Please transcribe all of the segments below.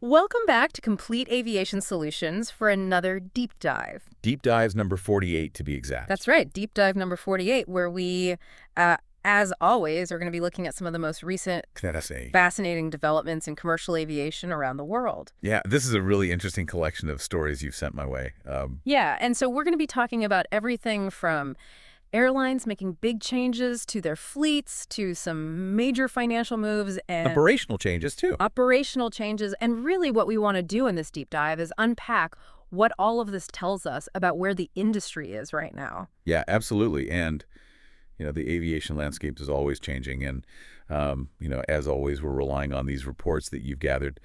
Welcome back to Complete Aviation Solutions for another deep dive. Deep dives number 48 to be exact. That's right, deep dive number 48, where we, as always, are going to be looking at some of the most recent fascinating developments in commercial aviation around the world. Yeah, this is a really interesting collection of stories you've sent my way. Yeah, and so we're going to be talking about everything from airlines making big changes to their fleets, to some major financial moves and Operational changes, too. operational changes. And really what we want to do in this deep dive is unpack what all of this tells us about where the industry is right now. Yeah, absolutely. And, the aviation landscape is always changing. And, as always, we're relying on these reports that you've gathered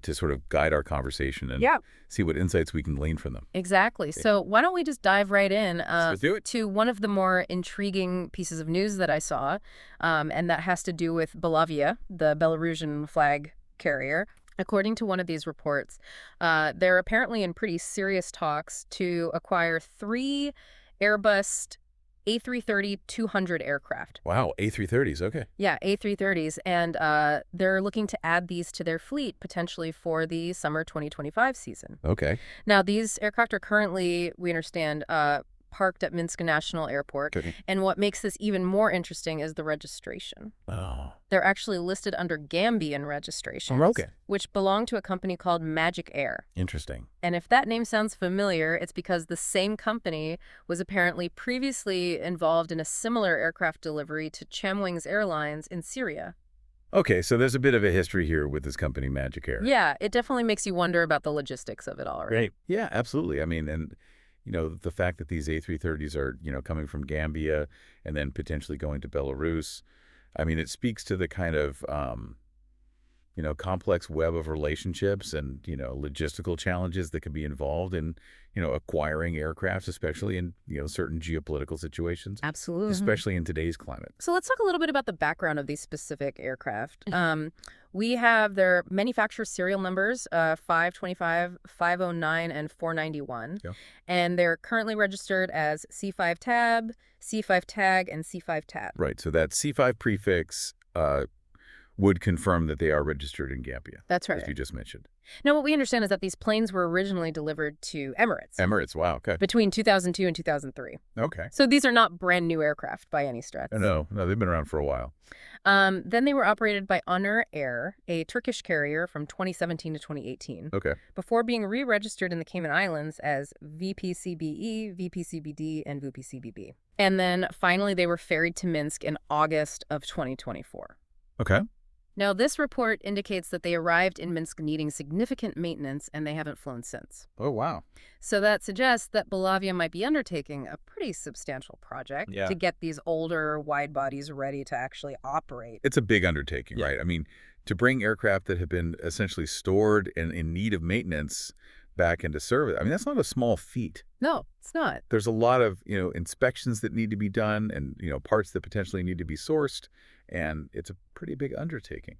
to sort of guide our conversation and see what insights we can glean from them. Exactly. So why don't we just dive right in Let's do it. to one of the more intriguing pieces of news that I saw, and that has to do with Belavia, the Belarusian flag carrier. According to one of these reports, they're apparently in pretty serious talks to acquire 3 Airbus A330-200 aircraft. Wow, A330s, okay. Yeah, A330s, and they're looking to add these to their fleet potentially for the summer 2025 season. Okay. Now, these aircraft are currently, we understand, parked at Minsk National Airport. Okay. And what makes this even more interesting is the registration. Oh. They're actually listed under Gambian registrations, Okay. which belong to a company called Magic Air. Interesting. And if that name sounds familiar, it's because the same company was apparently previously involved in a similar aircraft delivery to Chemwings Airlines in Syria. Okay, so there's a bit of a history here with this company, Magic Air. Yeah, it definitely makes you wonder about the logistics of it all, right? Great. Yeah, absolutely. I mean, and the fact that these A330s are, coming from Gambia and then potentially going to Belarus, I mean, it speaks to the kind of, complex web of relationships and, logistical challenges that can be involved in, acquiring aircraft, especially in, certain geopolitical situations, Absolutely. especially in today's climate. So let's talk a little bit about the background of these specific aircraft. We have their manufacturer serial numbers, 525, 509, and 491. Yeah. And they're currently registered as C5 Tab, C5 Tag, and C5 Tab. Right. So that C5 prefix would confirm that they are registered in Gambia. That's right. As you just mentioned. Now, what we understand is that these planes were originally delivered to Emirates. Emirates, wow, okay. Between 2002 and 2003. Okay. So these are not brand new aircraft by any stretch. No, they've been around for a while. Then they were operated by Honor Air, a Turkish carrier from 2017 to 2018. Okay. Before being re-registered in the Cayman Islands as VPCBE, VPCBD, and VPCBB. And then finally they were ferried to Minsk in August of 2024. Okay. Now, this report indicates that they arrived in Minsk needing significant maintenance, and they haven't flown since. Oh, wow. So that suggests that Belavia might be undertaking a pretty substantial project to get these older wide bodies ready to actually operate. It's a big undertaking, right? I mean, to bring aircraft that have been essentially stored and in need of maintenance back into service, I mean, that's not a small feat. No, it's not. There's a lot of, inspections that need to be done and, parts that potentially need to be sourced. And it's a pretty big undertaking.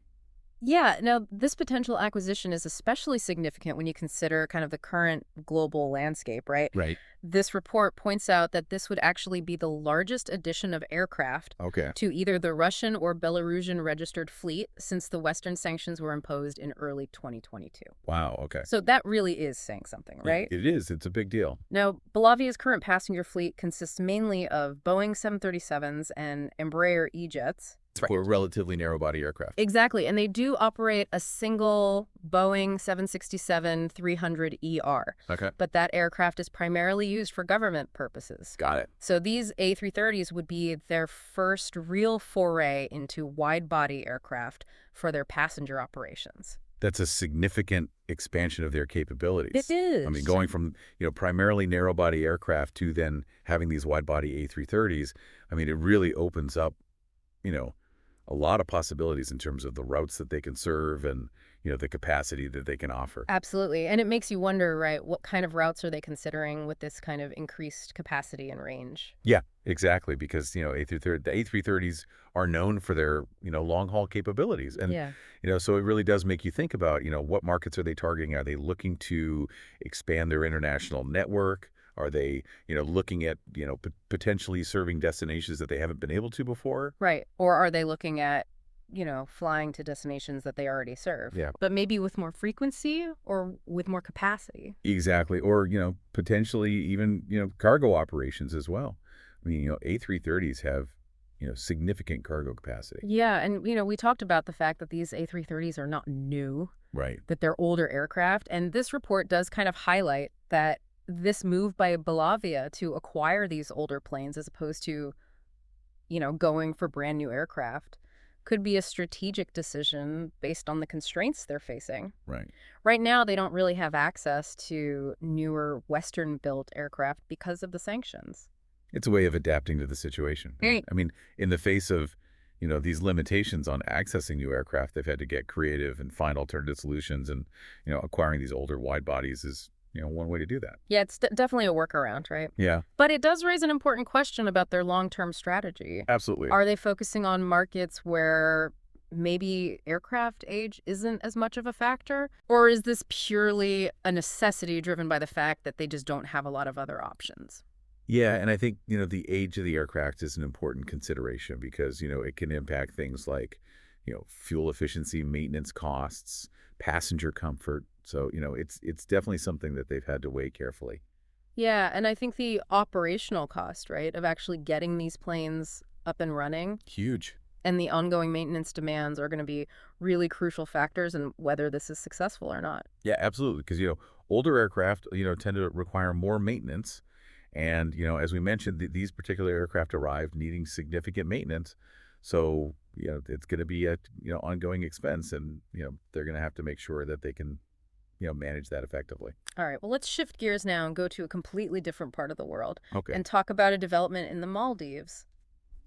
Yeah, now this potential acquisition is especially significant when you consider kind of the current global landscape, right? Right. This report points out that this would actually be the largest addition of aircraft to either the Russian or Belarusian registered fleet since the Western sanctions were imposed in early 2022. Wow, okay. So that really is saying something, right? It is. It's a big deal. Now, Belavia's current passenger fleet consists mainly of Boeing 737s and Embraer E-jets. For relatively narrow-body aircraft. Exactly, and they do operate a single Boeing 767-300ER. Okay. But that aircraft is primarily used for government purposes. Got it. So these A330s would be their first real foray into wide-body aircraft for their passenger operations. That's a significant expansion of their capabilities. It is. I mean, going from, primarily narrow-body aircraft to then having these wide-body A330s, I mean, it really opens up, a lot of possibilities in terms of the routes that they can serve and, the capacity that they can offer. Absolutely. And it makes you wonder, right, what kind of routes are they considering with this kind of increased capacity and range? Yeah, exactly. Because, the A330s are known for their, long-haul capabilities. And, so it really does make you think about, what markets are they targeting? Are they looking to expand their international network? Are they, looking at, potentially serving destinations that they haven't been able to before? Right. Or are they looking at flying to destinations that they already serve. Yeah. But maybe with more frequency or with more capacity. Exactly. Or, potentially even, cargo operations as well. I mean, A330s have, significant cargo capacity. Yeah, and we talked about the fact that these A330s are not new, Right. that they're older aircraft, and this report does kind of highlight that this move by Belavia to acquire these older planes as opposed to, going for brand new aircraft could be a strategic decision based on the constraints they're facing. Right. Right now, they don't really have access to newer Western-built aircraft because of the sanctions. It's a way of adapting to the situation. Right. I mean, in the face of, these limitations on accessing new aircraft, they've had to get creative and find alternative solutions. And, acquiring these older wide bodies is, one way to do that. Yeah, it's definitely a workaround, right? Yeah, But it does raise an important question about their long-term strategy. absolutely. Are they focusing on markets where maybe aircraft age isn't as much of a factor? Or is this purely a necessity driven by the fact that they just don't have a lot of other options? Yeah, and I think, the age of the aircraft is an important consideration because, it can impact things like, fuel efficiency, maintenance costs, passenger comfort. So, it's definitely something that they've had to weigh carefully. Yeah, and I think the operational cost, right, of actually getting these planes up and running Huge. and the ongoing maintenance demands are going to be really crucial factors in whether this is successful or not. Yeah, absolutely. Because, older aircraft, tend to require more maintenance. And, as we mentioned, these particular aircraft arrived needing significant maintenance. So, it's going to be a, ongoing expense. And, they're going to have to make sure that they can, manage that effectively. All right, well, let's shift gears now and go to a completely different part of the world Okay. and talk about a development in the Maldives.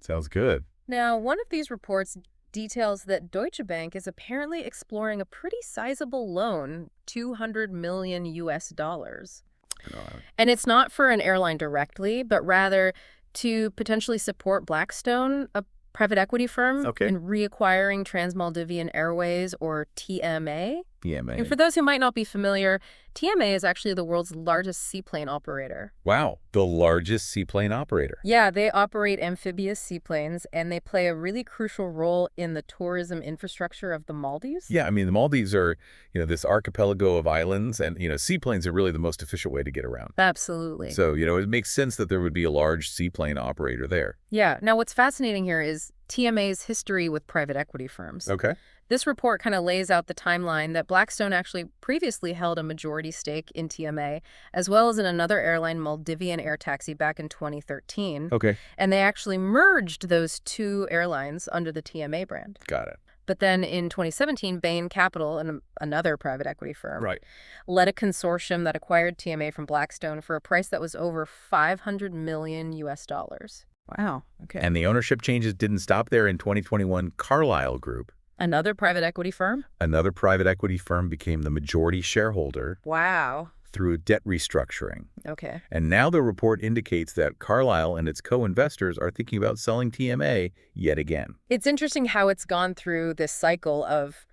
Sounds good. Now, one of these reports details that Deutsche Bank is apparently exploring a pretty sizable loan, 200 million US dollars. You know, And it's not for an airline directly, but rather to potentially support Blackstone, a private equity firm, Okay. in reacquiring Trans Maldivian Airways, or TMA. PMA. And for those who might not be familiar, TMA is actually the world's largest seaplane operator. Wow. The largest seaplane operator. Yeah, they operate amphibious seaplanes, and they play a really crucial role in the tourism infrastructure of the Maldives. Yeah, I mean, the Maldives are, this archipelago of islands, and, seaplanes are really the most efficient way to get around. Absolutely. So, it makes sense that there would be a large seaplane operator there. Yeah. Now, what's fascinating here is TMA's history with private equity firms. Okay. This report kind of lays out the timeline that Blackstone actually previously held a majority stake in TMA, as well as in another airline, Maldivian Air Taxi, back in 2013. Okay. And they actually merged those two airlines under the TMA brand. Got it. But then in 2017, Bain Capital, another private equity firm, Right. led a consortium that acquired TMA from Blackstone for a price that was over 500 million US dollars. Wow. Okay. And the ownership changes didn't stop there. In 2021, Carlyle Group, Another private equity firm? another private equity firm, became the majority shareholder Wow. through a debt restructuring. Okay. And now the report indicates that Carlyle and its co-investors are thinking about selling TMA yet again. It's interesting how it's gone through this cycle of,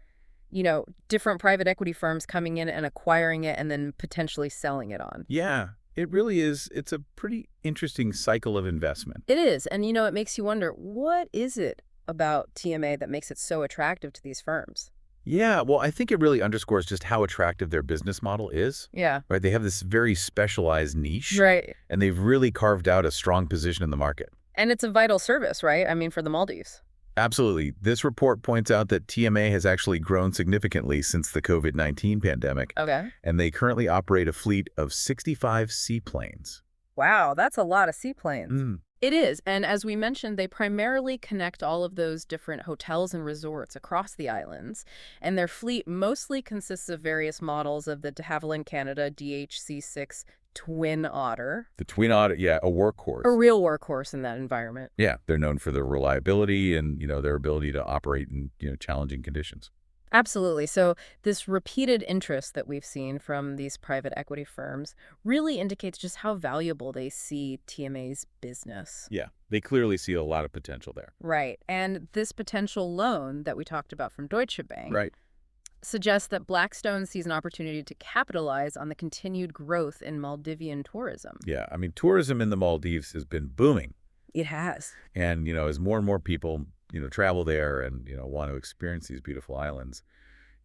different private equity firms coming in and acquiring it and then potentially selling it on. Yeah, it really is. It's a pretty interesting cycle of investment. It is. And, it makes you wonder, what is it about TMA that makes it so attractive to these firms? Yeah, well, I think it really underscores just how attractive their business model is. Yeah. Right? They have this very specialized niche. Right. And they've really carved out a strong position in the market. And it's a vital service, right? I mean, for the Maldives. Absolutely. This report points out that TMA has actually grown significantly since the COVID-19 pandemic. Okay. And they currently operate a fleet of 65 seaplanes. Wow, that's a lot of seaplanes. Mm. It is. And as we mentioned, they primarily connect all of those different hotels and resorts across the islands. And their fleet mostly consists of various models of the de Havilland Canada DHC-6 Twin Otter. The Twin Otter, yeah, a workhorse. A real workhorse in that environment. Yeah, they're known for their reliability and, their ability to operate in, challenging conditions. Absolutely. So this repeated interest that we've seen from these private equity firms really indicates just how valuable they see TMA's business. Yeah, they clearly see a lot of potential there. Right. And this potential loan that we talked about from Deutsche Bank Right. suggests that Blackstone sees an opportunity to capitalize on the continued growth in Maldivian tourism. Yeah, I mean, tourism in the Maldives has been booming. It has. And, as more and more people, travel there and, want to experience these beautiful islands,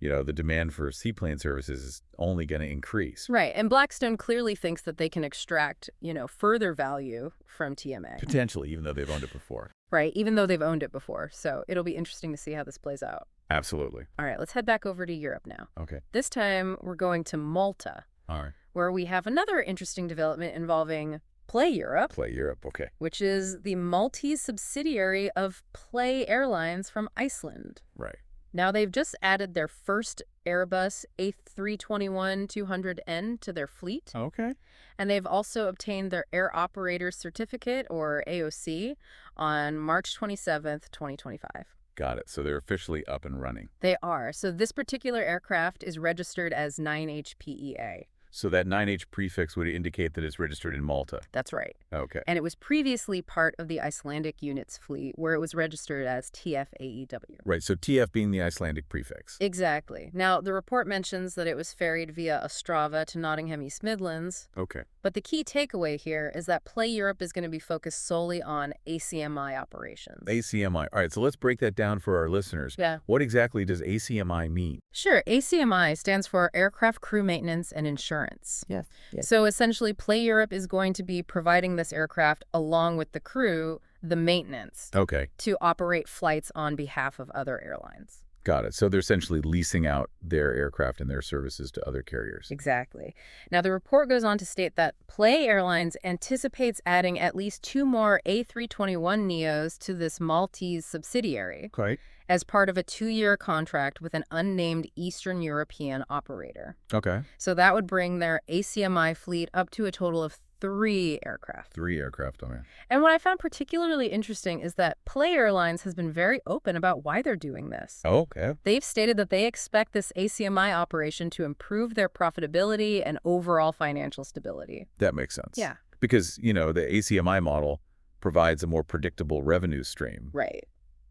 the demand for seaplane services is only going to increase. Right. And Blackstone clearly thinks that they can extract, further value from TMA. Potentially, even though they've owned it before. Right. Even though they've owned it before. So it'll be interesting to see how this plays out. Absolutely. All right. Let's head back over to Europe now. Okay. This time we're going to Malta. All right. Where we have another interesting development involving Play Europe. Play Europe. Okay. Which is the Maltese subsidiary of Play Airlines from Iceland. Right. Now, they've just added their first Airbus A321-200N to their fleet. Okay. And they've also obtained their Air Operator Certificate, or AOC, on March 27th, 2025. Got it. So they're officially up and running. They are. So this particular aircraft is registered as 9HPEA. So that 9H prefix would indicate that it's registered in Malta. That's right. Okay. And it was previously part of the Icelandic unit's fleet, where it was registered as TFAEW. Right, so TF being the Icelandic prefix. Exactly. Now, the report mentions that it was ferried via Ostrava to Nottingham East Midlands. Okay. But the key takeaway here is that Play Europe is going to be focused solely on ACMI operations. ACMI. All right, so let's break that down for our listeners. Yeah. What exactly does ACMI mean? Sure. ACMI stands for Aircraft Crew Maintenance and Insurance. Yes. So essentially, Play Europe is going to be providing this aircraft along with the crew, the maintenance, to operate flights on behalf of other airlines. Got it. So they're essentially leasing out their aircraft and their services to other carriers. Exactly. Now, the report goes on to state that Play Airlines anticipates adding at least 2 more A321neos to this Maltese subsidiary. Okay. As part of a 2-year contract with an unnamed Eastern European operator. Okay. So that would bring their ACMI fleet up to a total of 3 aircraft. 3 aircraft, okay. And what I found particularly interesting is that Play Airlines has been very open about why they're doing this. Oh, okay. They've stated that they expect this ACMI operation to improve their profitability and overall financial stability. That makes sense. Yeah. Because, the ACMI model provides a more predictable revenue stream. Right.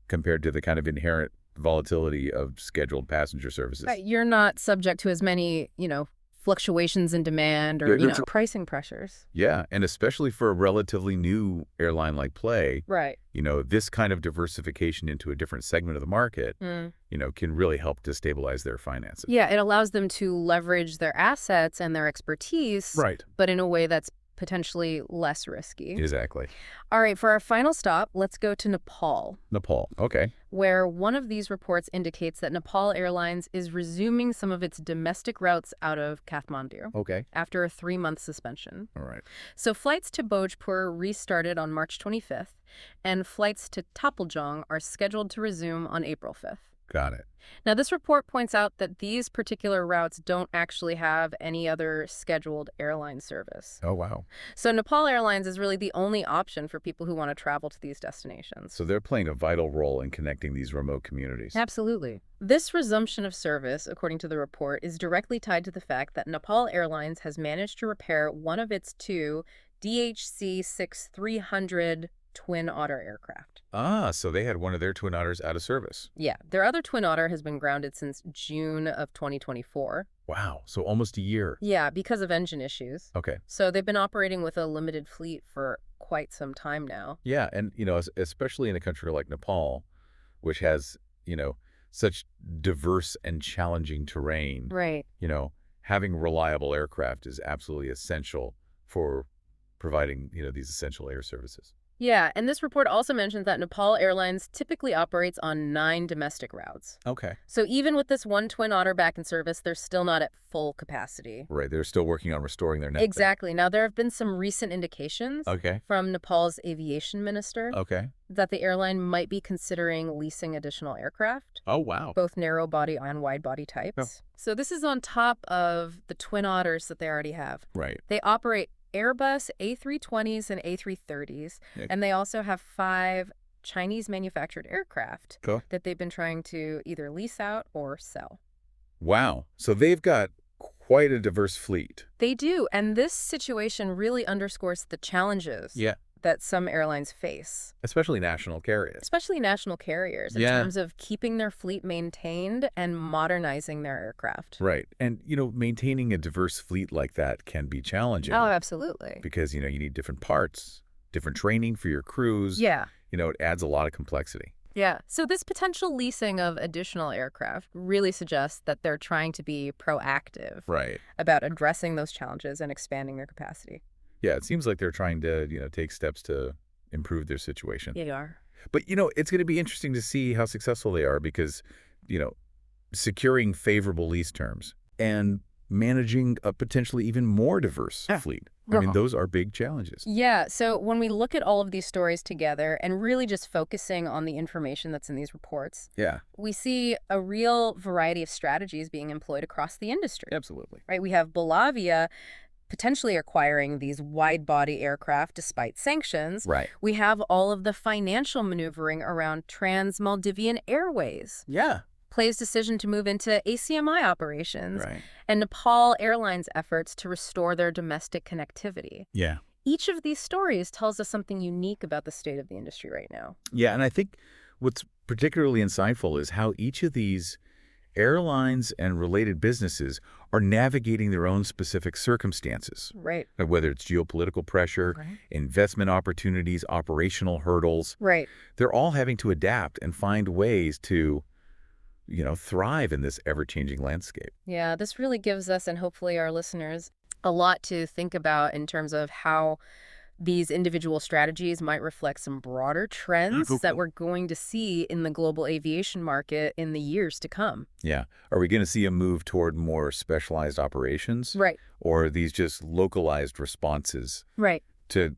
Compared to the kind of inherent volatility of scheduled passenger services. Right. You're not subject to as many, fluctuations in demand or, pricing pressures. Yeah, and especially for a relatively new airline like Play, right. This kind of diversification into a different segment of the market, can really help to stabilize their finances. Yeah, it allows them to leverage their assets and their expertise, right, but in a way that's potentially less risky. Exactly. All right, for our final stop, let's go to Nepal. Nepal, okay. Where one of these reports indicates that Nepal Airlines is resuming some of its domestic routes out of Kathmandu. Okay. After a 3-month suspension. All right. So flights to Bhojpur restarted on March 25th, and flights to Taplejong are scheduled to resume on April 5th. Got it. Now, this report points out that these particular routes don't actually have any other scheduled airline service. Oh, wow. So Nepal Airlines is really the only option for people who want to travel to these destinations. So they're playing a vital role in connecting these remote communities. Absolutely. This resumption of service, according to the report, is directly tied to the fact that Nepal Airlines has managed to repair one of its 2 DHC-6-300 Twin Otter aircraft. Ah, so they had one of their Twin Otters out of service. Yeah, their other Twin Otter has been grounded since June of 2024. Wow, so almost a year. Yeah, because of engine issues. Okay. So they've been operating with a limited fleet for quite some time now. Yeah, and, especially in a country like Nepal, which has, such diverse and challenging terrain. Right. Having reliable aircraft is absolutely essential for providing, these essential air services. Yeah, and this report also mentions that Nepal Airlines typically operates on 9 domestic routes. Okay. So even with this one Twin Otter back in service, they're still not at full capacity. Right, they're still working on restoring their network. Exactly. Now, there have been some recent indications from Nepal's aviation minister that the airline might be considering leasing additional aircraft. Oh, wow. Both narrow-body and wide-body types. Oh. So this is on top of the Twin Otters that they already have. Right. They operate Airbus A320s and A330s, and they also have 5 Chinese-manufactured aircraft that they've been trying to either lease out or sell. Wow. So they've got quite a diverse fleet. They do, and this situation really underscores the challenges that some airlines face. Especially national carriers. In terms of keeping their fleet maintained and modernizing their aircraft. Right. And, maintaining a diverse fleet like that can be challenging. Oh, absolutely. Because, you need different parts, different training for your crews. Yeah. It adds a lot of complexity. Yeah. So this potential leasing of additional aircraft really suggests that they're trying to be proactive Right. about addressing those challenges and expanding their capacity. Yeah, it seems like they're trying to, take steps to improve their situation. They are. But, it's going to be interesting to see how successful they are because, you know, securing favorable lease terms and managing a potentially even more diverse fleet. I mean, those are big challenges. Yeah, so when we look at all of these stories together and really just focusing on the information that's in these reports, Yeah, we see a real variety of strategies being employed across the industry. absolutely. Right? We have Belavia potentially acquiring these wide-body aircraft despite sanctions. Right. We have all of the financial maneuvering around Trans Maldivian Airways, Yeah. PLAY's decision to move into ACMI operations, Right. and Nepal Airlines' efforts to restore their domestic connectivity. Yeah. Each of these stories tells us something unique about the state of the industry right now. Yeah, and I think what's particularly insightful is how each of these airlines and related businesses are navigating their own specific circumstances, Right. whether it's geopolitical pressure, Right. investment opportunities, operational hurdles. Right. They're all having to adapt and find ways to, thrive in this ever-changing landscape. Yeah, this really gives us and hopefully our listeners a lot to think about in terms of how these individual strategies might reflect some broader trends that we're going to see in the global aviation market in the years to come. Yeah. Are we going to see a move toward more specialized operations? Right. Or are these just localized responses Right. to,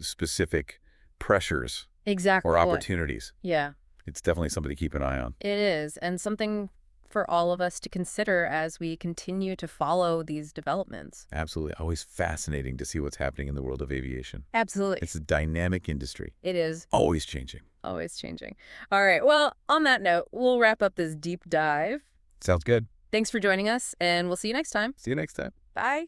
specific pressures Exactly. or opportunities? Yeah, It's definitely something to keep an eye on. it is. And something for all of us to consider as we continue to follow these developments. Absolutely. Always fascinating to see what's happening in the world of aviation. Absolutely. It's a dynamic industry, It is always changing. always changing. All right. Well, on that note, we'll wrap up this deep dive. Sounds good. Thanks for joining us, and we'll see you next time. See you next time. Bye.